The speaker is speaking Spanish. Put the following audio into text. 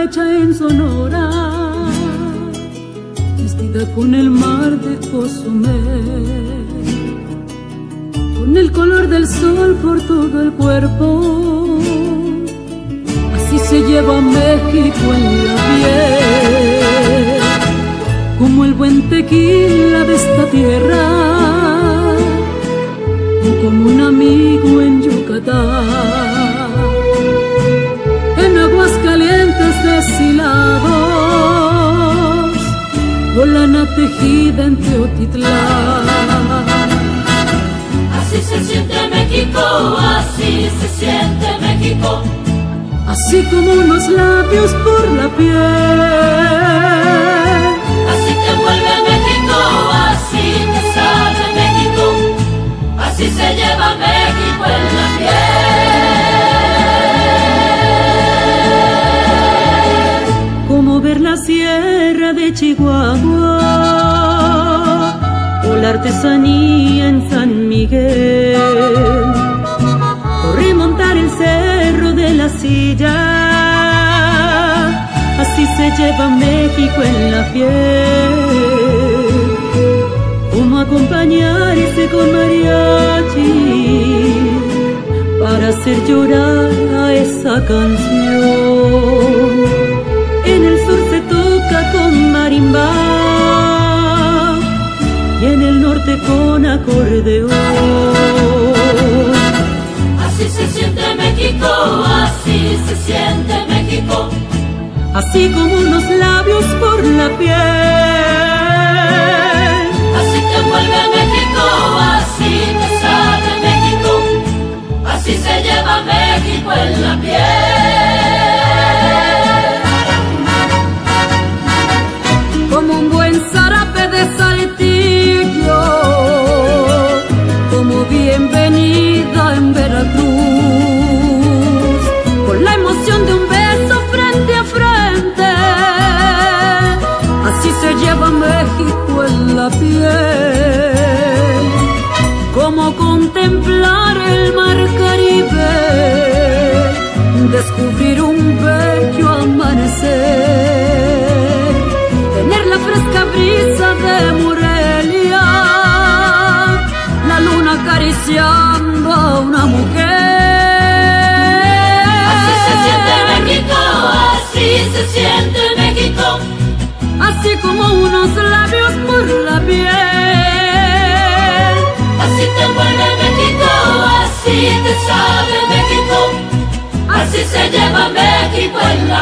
hecha en Sonora, vestida con el mar de Cozumel, con el color del sol por todo el cuerpo. Así se lleva México en la piel, como el buen tequila de esta tierra, o como un amigo en Yucatán. En aguas calientes deshilados, o lana tejida en Teotitlán. Así se siente México, así se siente México. Así como unos labios por la piel. Así te vuelve México, así te sabe México. Así se lleva México en la piel. Como ver la sierra de Chihuahua, o la artesanía en San Miguel, o remontar el cerro de la Silla. Así se lleva México en la piel, como acompañarse con mariachi para hacer llorar a esa canción. En el sur se toca con marimba y en el norte con acordeón. Así se siente México, así se siente México. Así como unos labios por la piel. Así te vuelve México, así te sabe México. Así se lleva México en la piel. Como un buen zarape de Saltillo, como bienvenida en Veracruz, con la emoción de un beso frente a frente. Así se lleva México en la piel, como contemplar el mar Caribe, descubrir un bello amanecer, tener la fresca brisa de Morelia, la luna acariciando a una mujer. Así se siente México, así se siente México. Así como unos labios por la piel. Así te vuelve México, así te sabe México. Así se lleva México en la